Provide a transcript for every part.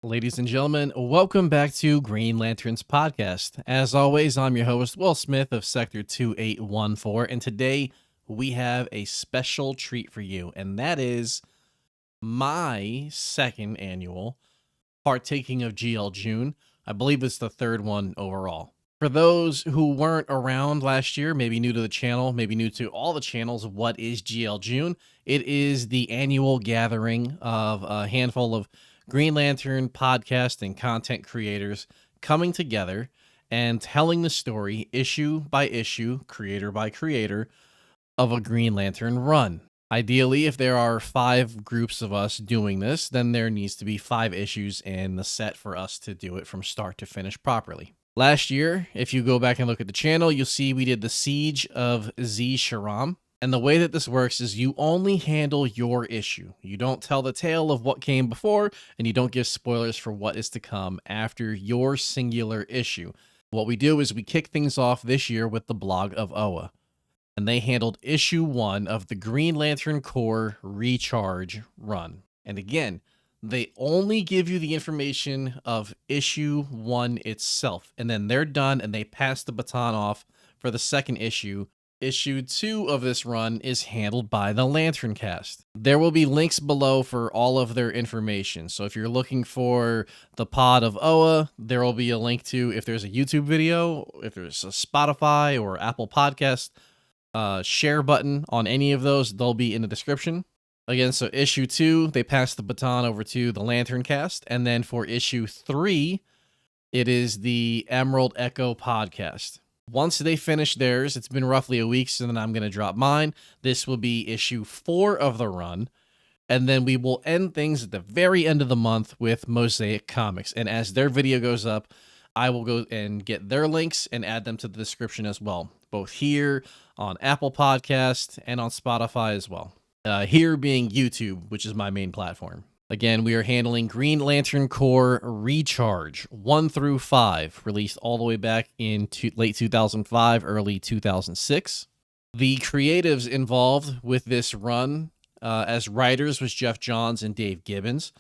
Ladies and gentlemen, welcome back to Green Lanterns Podcast. As always, I'm your host, Will Smith of Sector 2814, and today we have a special treat for you, and that is my second annual partaking of GL June. I believe it's the third one overall. For those who weren't around last year, maybe new to the channel, maybe new to all the channels, what is GL June? It is the annual gathering of a handful of Green Lantern podcast and content creators coming together and telling the story issue by issue, creator by creator, of a Green Lantern run. Ideally, if there are 5 groups of us doing this, then there needs to be 5 issues in the set for us to do it from start to finish properly. Last year, if you go back and look at the channel, you'll see we did the Siege of Z Sharam. And the way that this works is you only handle your issue. You don't tell the tale of what came before, and you don't give spoilers for what is to come after your singular issue. What we do is we kick things off this year with the blog of Oa. And they handled issue 1 of the Green Lantern Corps Recharge run. And again, they only give you the information of issue 1 itself. And then they're done and they pass the baton off for the second issue. Issue 2 of this run is handled by the Lanterncast. There will be links below for all of their information. So if you're looking for the pod of Oa, there will be a link to if there's a YouTube video, if there's a Spotify or Apple Podcast share button on any of those, they'll be in the description. Again, so issue 2, they pass the baton over to the Lanterncast. And then for issue 3, it is the Emerald Echo podcast. Once they finish theirs, it's been roughly a week, so then I'm going to drop mine. This will be issue 4 of the run. And then we will end things at the very end of the month with Mosaic Comics. And as their video goes up, I will go and get their links and add them to the description as well, both here on Apple Podcast and on Spotify as well. Here being YouTube, which is my main platform. Again, we are handling Green Lantern Corps Recharge 1 through 5, released all the way back in late 2005, early 2006. The creatives involved with this run as writers was Jeff Johns and Dave Gibbons.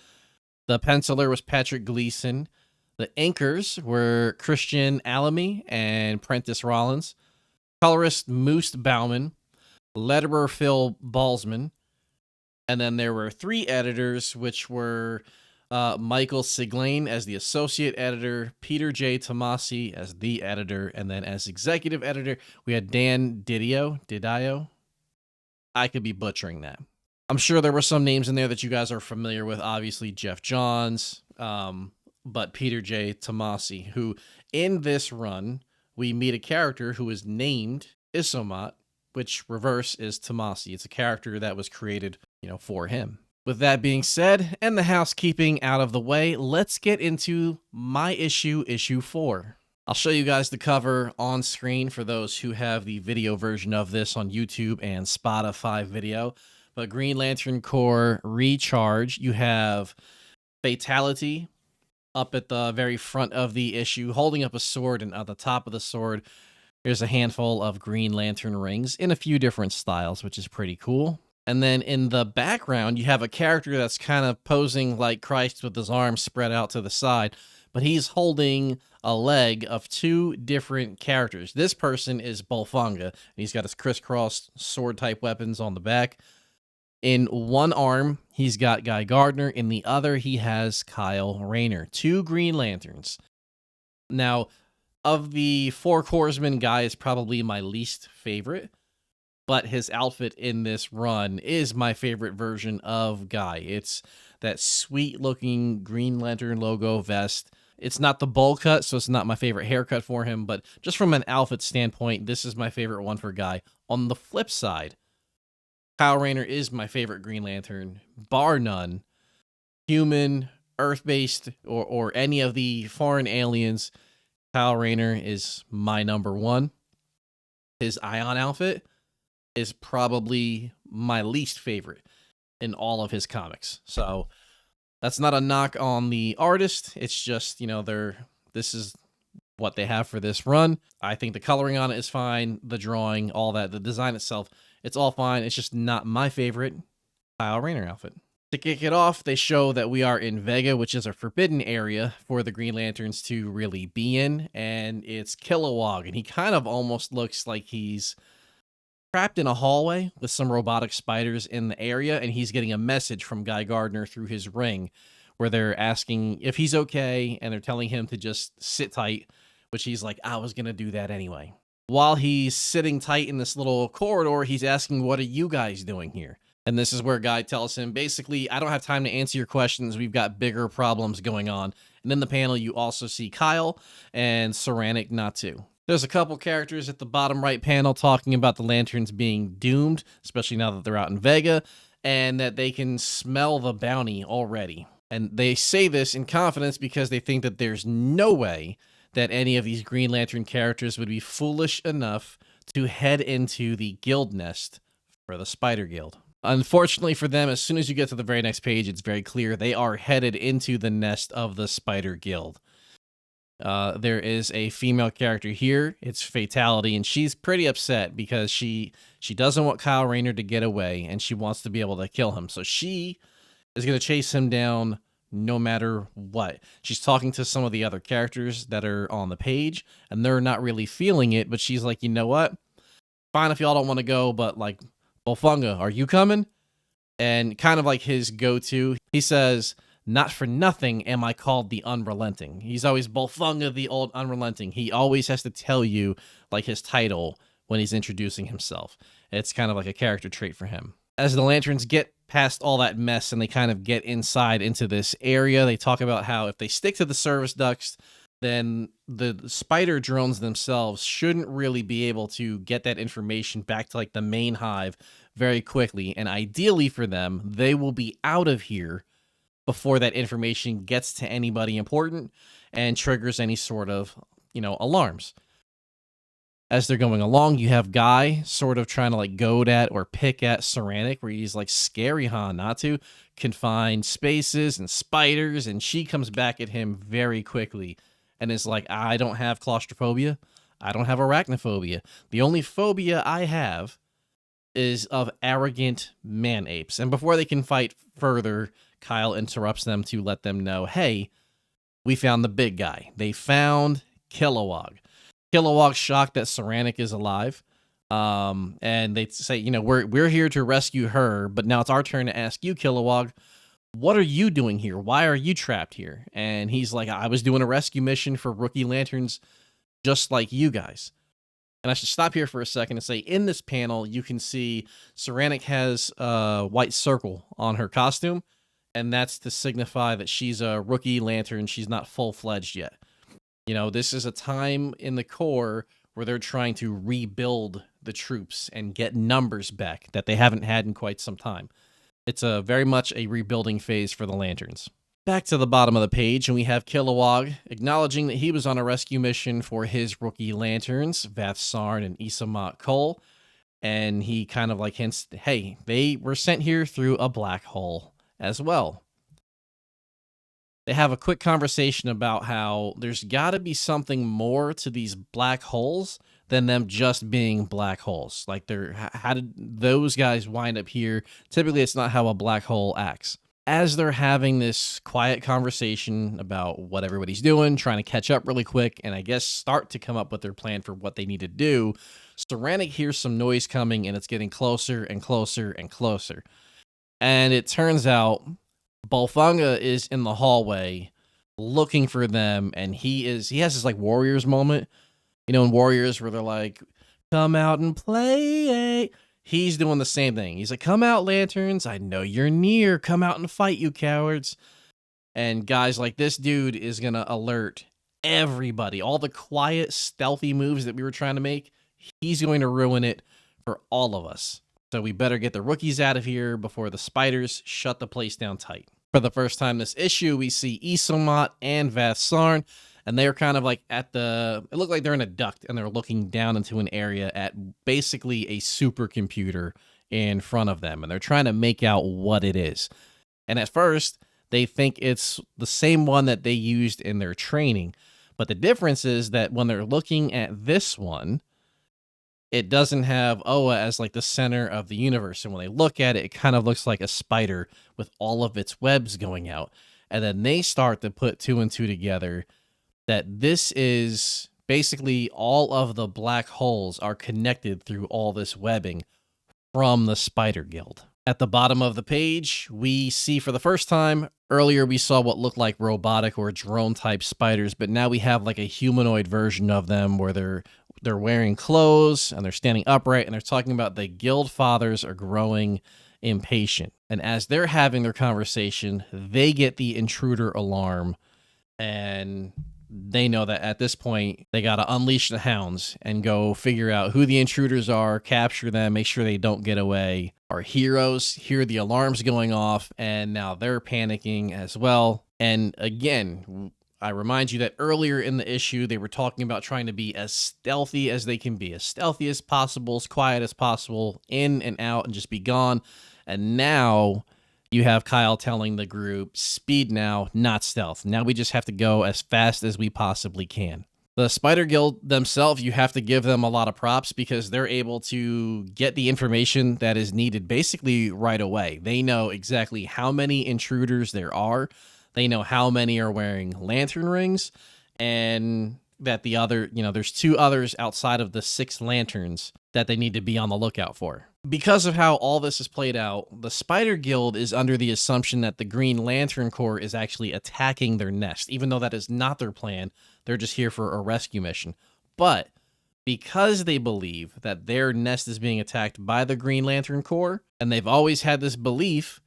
The penciler was Patrick Gleason. The inkers were Christian Alamy and Prentice Rollins. Colorist Moose Bauman. Letterer Phil Balsman. And then there were 3 editors, which were Michael Siglain as the associate editor, Peter J. Tomasi as the editor, and then as executive editor, we had Dan Didio. I could be butchering that. I'm sure there were some names in there that you guys are familiar with. Obviously, Jeff Johns, but Peter J. Tomasi, who in this run, we meet a character who is named Isomat, which reverse is Tomasi. It's a character that was created, for him. With that being said, and the housekeeping out of the way, let's get into my issue 4. I'll show you guys the cover on screen for those who have the video version of this on YouTube and Spotify video. But Green Lantern Corps Recharge, you have Fatality up at the very front of the issue, holding up a sword, and at the top of the sword, there's a handful of Green Lantern rings in a few different styles, which is pretty cool. And then in the background, you have a character that's kind of posing like Christ with his arms spread out to the side, but he's holding a leg of 2 different characters. This person is Bolfanga, and he's got his crisscross sword-type weapons on the back. In one arm, he's got Guy Gardner. In the other, he has Kyle Rayner. 2 Green Lanterns. Now, of the 4 Corpsmen, Guy is probably my least favorite, but his outfit in this run is my favorite version of Guy. It's that sweet-looking Green Lantern logo vest. It's not the bowl cut, so it's not my favorite haircut for him, but just from an outfit standpoint, this is my favorite one for Guy. On the flip side, Kyle Rayner is my favorite Green Lantern, bar none. Human, Earth-based, or any of the foreign aliens, Kyle Rayner is my number 1. His Ion outfit is probably my least favorite in all of his comics. So that's not a knock on the artist. It's just, this is what they have for this run. I think the coloring on it is fine. The drawing, all that, the design itself, it's all fine. It's just not my favorite Kyle Rayner outfit. To kick it off, they show that we are in Vega, which is a forbidden area for the Green Lanterns to really be in, and it's Kilowog, and he kind of almost looks like he's trapped in a hallway with some robotic spiders in the area, and he's getting a message from Guy Gardner through his ring where they're asking if he's okay, and they're telling him to just sit tight, which he's like, I was going to do that anyway. While he's sitting tight in this little corridor, he's asking, what are you guys doing here? And this is where Guy tells him, basically, I don't have time to answer your questions. We've got bigger problems going on. And in the panel, you also see Kyle and Saranic Natu. There's a couple characters at the bottom right panel talking about the Lanterns being doomed, especially now that they're out in Vega, and that they can smell the bounty already. And they say this in confidence because they think that there's no way that any of these Green Lantern characters would be foolish enough to head into the guild nest for the Spider Guild. Unfortunately for them, as soon as you get to the very next page, it's very clear they are headed into the nest of the Spider Guild. There is a female character here. It's Fatality, and she's pretty upset because she doesn't want Kyle Rayner to get away, and she wants to be able to kill him. So she is going to chase him down no matter what. She's talking to some of the other characters that are on the page, and they're not really feeling it, but she's like, you know what? Fine if y'all don't want to go, but like, Bolfunga, are you coming? And kind of like his go-to, he says, not for nothing am I called the Unrelenting. He's always Bolfunga, the old Unrelenting. He always has to tell you like his title when he's introducing himself. It's kind of like a character trait for him. As the Lanterns get past all that mess and they kind of get inside into this area, they talk about how if they stick to the service ducts, then the spider drones themselves shouldn't really be able to get that information back to like the main hive very quickly. And ideally for them, they will be out of here before that information gets to anybody important and triggers any sort of, alarms. As they're going along, you have Guy sort of trying to like goad at or pick at Saranic, where he's like, scary, huh? Not to confined spaces and spiders. And she comes back at him very quickly and is like, I don't have claustrophobia. I don't have arachnophobia. The only phobia I have is of arrogant man-apes. And before they can fight further, Kyle interrupts them to let them know, hey, we found the big guy. They found Kilowog. Kilowog's shocked that Saranic is alive. And they say, we're here to rescue her, but now it's our turn to ask you, Kilowog, what are you doing here? Why are you trapped here? And he's like, I was doing a rescue mission for Rookie Lanterns just like you guys. And I should stop here for a second and say, in this panel, you can see Saranic has a white circle on her costume, and that's to signify that she's a Rookie Lantern. She's not full-fledged yet. This is a time in the Corps where they're trying to rebuild the troops and get numbers back that they haven't had in quite some time. It's very much a rebuilding phase for the Lanterns. Back to the bottom of the page, and we have Kilowog acknowledging that he was on a rescue mission for his Rookie Lanterns, Vath Sarn and Isamat Cole, and he kind of like hints, hey, they were sent here through a black hole as well. They have a quick conversation about how there's got to be something more to these black holes than them just being black holes. Like, how did those guys wind up here? Typically, it's not how a black hole acts. As they're having this quiet conversation about what everybody's doing, trying to catch up really quick, and I guess start to come up with their plan for what they need to do, Saranic hears some noise coming, and it's getting closer and closer and closer. And it turns out Bolfunga is in the hallway looking for them, and he has this like Warriors moment, in Warriors where they're like, come out and play. He's doing the same thing. He's like, come out, Lanterns. I know you're near. Come out and fight, you cowards. And guys, like, this dude is going to alert everybody. All the quiet, stealthy moves that we were trying to make, he's going to ruin it for all of us. So we better get the rookies out of here before the spiders shut the place down tight. For the first time this issue, we see Isamat and Vath Sarn, and they're kind of like it looked like they're in a duct, and they're looking down into an area at basically a supercomputer in front of them, and they're trying to make out what it is. And at first, they think it's the same one that they used in their training, but the difference is that when they're looking at this one, it doesn't have Oa as like the center of the universe. And when they look at it, it kind of looks like a spider with all of its webs going out. And then they start to put two and two together that this is basically all of the black holes are connected through all this webbing from the Spider Guild. At the bottom of the page, we see for the first time, earlier we saw what looked like robotic or drone type spiders, but now we have like a humanoid version of them where they're wearing clothes and they're standing upright, and they're talking about the guild fathers are growing impatient. And as they're having their conversation, they get the intruder alarm, and they know that at this point they got to unleash the hounds and go figure out who the intruders are, capture them, make sure they don't get away. Our heroes hear the alarms going off, and now they're panicking as well. And again, I remind you that earlier in the issue, they were talking about trying to be as stealthy as they can be, as stealthy as possible, as quiet as possible, in and out, and just be gone. And now you have Kyle telling the group, speed now, not stealth. Now we just have to go as fast as we possibly can. The Spider Guild themselves, you have to give them a lot of props because they're able to get the information that is needed basically right away. They know exactly how many intruders there are. They know how many are wearing lantern rings, and that the other, there's two others outside of the 6 lanterns that they need to be on the lookout for. Because of how all this is played out, the Spider Guild is under the assumption that the Green Lantern Corps is actually attacking their nest, even though that is not their plan. They're just here for a rescue mission. But because they believe that their nest is being attacked by the Green Lantern Corps, and they've always had this belief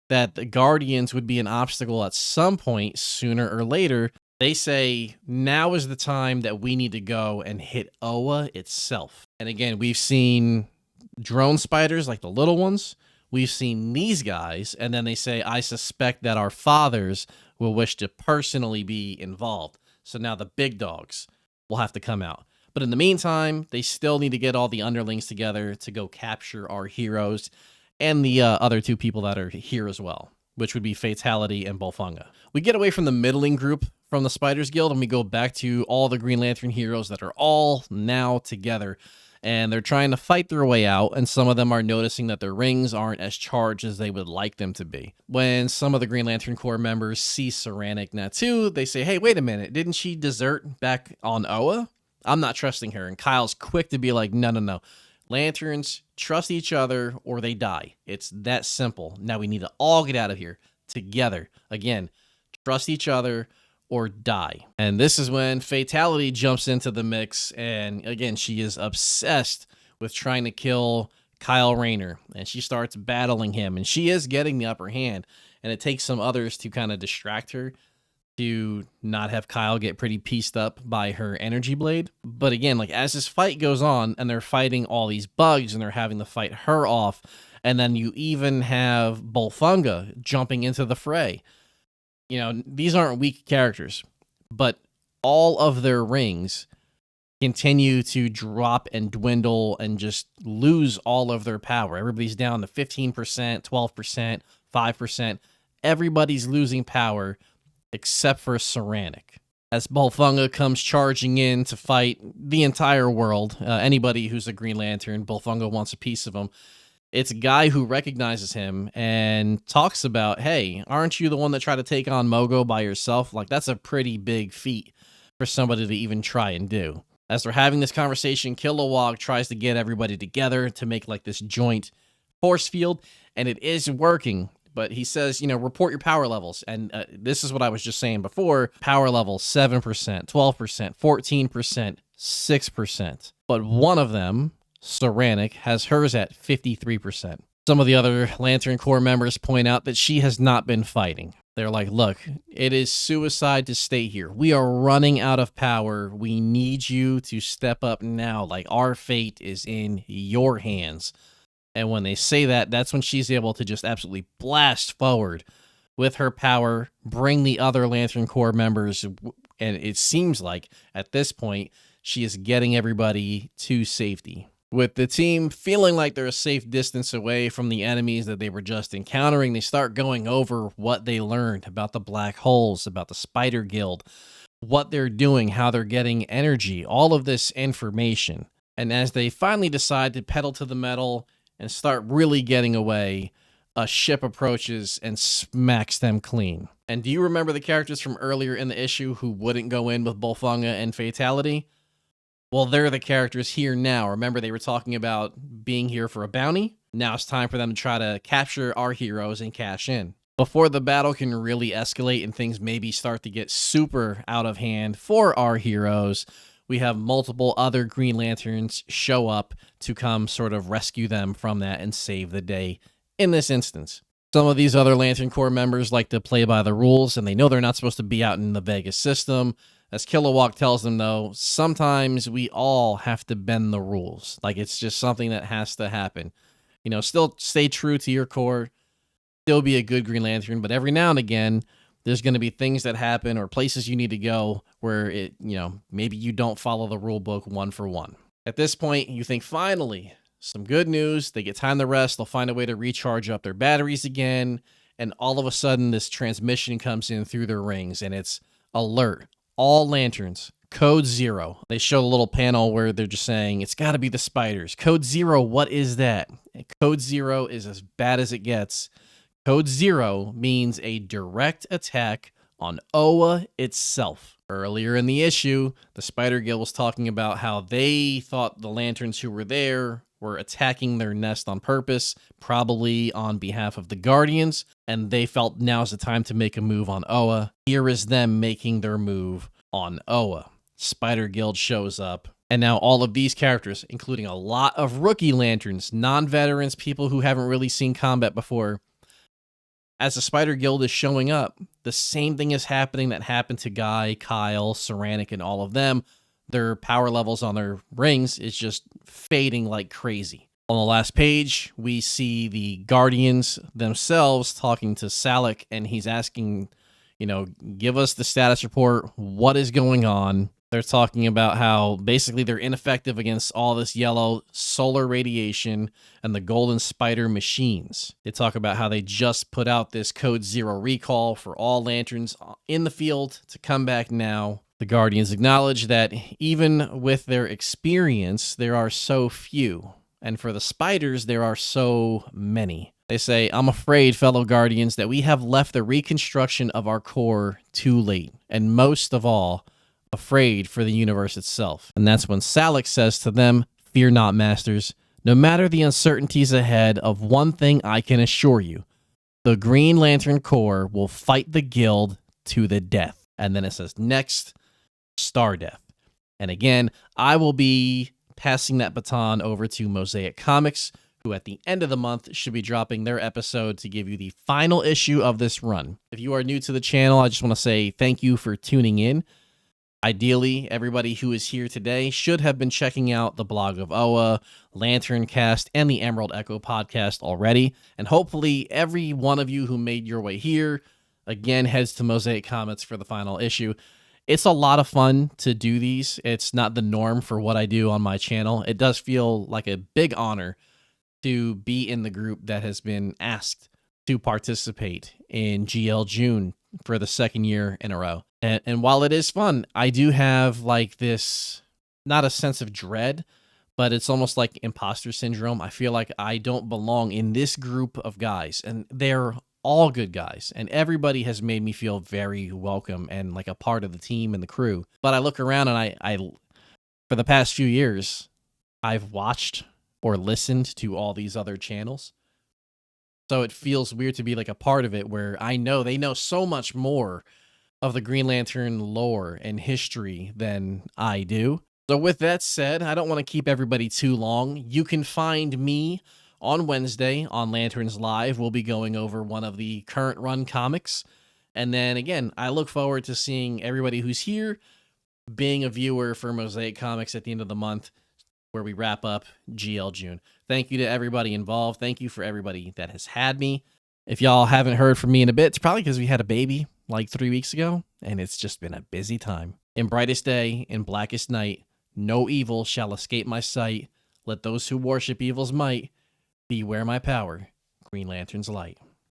that the Guardians would be an obstacle at some point, sooner or later, they say, now is the time that we need to go and hit Oa itself. And again, we've seen drone spiders like the little ones. We've seen these guys, and then they say, I suspect that our fathers will wish to personally be involved. So now the big dogs will have to come out. But in the meantime, they still need to get all the underlings together to go capture our heroes and the other 2 people that are here as well, which would be Fatality and Bolfunga. We get away from the middling group from the Spiders Guild, and we go back to all the Green Lantern heroes that are all now together. And they're trying to fight their way out, and some of them are noticing that their rings aren't as charged as they would like them to be. When some of the Green Lantern Corps members see Saranic Natu, they say, hey, wait a minute, didn't she desert back on Oa? I'm not trusting her. And Kyle's quick to be like, no. Lanterns trust each other or they die. It's that simple. Now we need to all get out of here together. Again, trust each other or die. And this is when Fatality jumps into the mix, and again, she is obsessed with trying to kill Kyle Rayner, and she starts battling him, and she is getting the upper hand, and it takes some others to kind of distract her to not have Kyle get pretty pieced up by her energy blade. But again, like as this fight goes on and they're fighting all these bugs and they're having to fight her off, and then you even have Bolfunga jumping into the fray. These aren't weak characters, but all of their rings continue to drop and dwindle and just lose all of their power. Everybody's down to 15%, 12%, 5%. Everybody's losing power except for Saranic. As Bolfunga comes charging in to fight the entire world, anybody who's a Green Lantern, Bolfunga wants a piece of him. It's a guy who recognizes him and talks about, hey, aren't you the one that tried to take on Mogo by yourself? Like, that's a pretty big feat for somebody to even try and do. As they're having this conversation, Kilowog tries to get everybody together to make like this joint force field, and it is working. But he says, report your power levels. And this is what I was just saying before. Power level, 7%, 12%, 14%, 6%. But one of them, Saranic, has hers at 53%. Some of the other Lantern Corps members point out that she has not been fighting. They're like, look, it is suicide to stay here. We are running out of power. We need you to step up now. Like, our fate is in your hands. And when they say that, that's when she's able to just absolutely blast forward with her power, bring the other Lantern Corps members, and it seems like at this point, she is getting everybody to safety. With the team feeling like they're a safe distance away from the enemies that they were just encountering, they start going over what they learned about the black holes, about the Spider Guild, what they're doing, how they're getting energy, all of this information. And as they finally decide to pedal to the metal and start really getting away, a ship approaches and smacks them clean. And do you remember the characters from earlier in the issue who wouldn't go in with Bolfunga and Fatality? Well, they're the characters here now. Remember, they were talking about being here for a bounty? Now it's time for them to try to capture our heroes and cash in. Before the battle can really escalate and things maybe start to get super out of hand for our heroes, we have multiple other Green Lanterns show up to come sort of rescue them from that and save the day in this instance. Some of these other Lantern Corps members like to play by the rules, and they know they're not supposed to be out in the Vegas system. As Kilowog tells them, though, sometimes we all have to bend the rules. Like, it's just something that has to happen. You know, still stay true to your core, still be a good Green Lantern, but every now and again, there's going to be things that happen or places you need to go where it, you know, maybe you don't follow the rule book one for one. At this point, you think, finally, some good news. They get time to rest. They'll find a way to recharge up their batteries again. And all of a sudden, this transmission comes in through their rings, and it's alert. All lanterns, code 0. They show a little panel where they're just saying, it's got to be the spiders. Code 0, what is that? Code 0 is as bad as it gets. Code 0 means a direct attack on Oa itself. Earlier in the issue, the Spider Guild was talking about how they thought the lanterns who were there were attacking their nest on purpose, probably on behalf of the Guardians, and they felt now's the time to make a move on Oa. Here is them making their move on Oa. Spider Guild shows up, and now all of these characters, including a lot of rookie lanterns, non-veterans, people who haven't really seen combat before, as the Spider Guild is showing up, the same thing is happening that happened to Guy, Kyle, Saranic, and all of them. Their power levels on their rings is just fading like crazy. On the last page, we see the Guardians themselves talking to Salak, and he's asking, you know, give us the status report. What is going on? They're talking about how basically they're ineffective against all this yellow solar radiation and the golden spider machines. They talk about how they just put out this Code 0 recall for all lanterns in the field to come back now. The Guardians acknowledge that even with their experience, there are so few. And for the spiders, there are so many. They say, I'm afraid, fellow Guardians, that we have left the reconstruction of our core too late. And most of all, afraid for the universe itself. And that's when Salak says to them, fear not, masters. No matter the uncertainties ahead, of one thing I can assure you. The Green Lantern Corps will fight the Guild to the death. And then it says, next, Star Death. And again, I will be passing that baton over to Mosaic Comics, who at the end of the month should be dropping their episode to give you the final issue of this run. If you are new to the channel, I just want to say thank you for tuning in. Ideally, everybody who is here today should have been checking out the blog of Oa, Lanterncast, and the Emerald Echo podcast already. And hopefully every one of you who made your way here, again, heads to Mosaic Comics for the final issue. It's a lot of fun to do these. It's not the norm for what I do on my channel. It does feel like a big honor to be in the group that has been asked to participate in GL June for the second year in a row. And while it is fun, I do have like this, not a sense of dread, but it's almost like imposter syndrome. I feel like I don't belong in this group of guys, and they're all good guys, and everybody has made me feel very welcome and like a part of the team and the crew. But I look around and I for the past few years, I've watched or listened to all these other channels. So it feels weird to be like a part of it where I know they know so much more of the Green Lantern lore and history than I do. So with that said, I don't want to keep everybody too long. You can find me on Wednesday on Lanterns Live. We'll be going over one of the current run comics. And then again, I look forward to seeing everybody who's here being a viewer for Mosaic Comics at the end of the month, where we wrap up GL June. Thank you to everybody involved. Thank you for everybody that has had me. If y'all haven't heard from me in a bit, it's probably because we had a baby like 3 weeks ago, and it's just been a busy time. In brightest day, in blackest night, no evil shall escape my sight. Let those who worship evil's might beware my power, Green Lantern's light.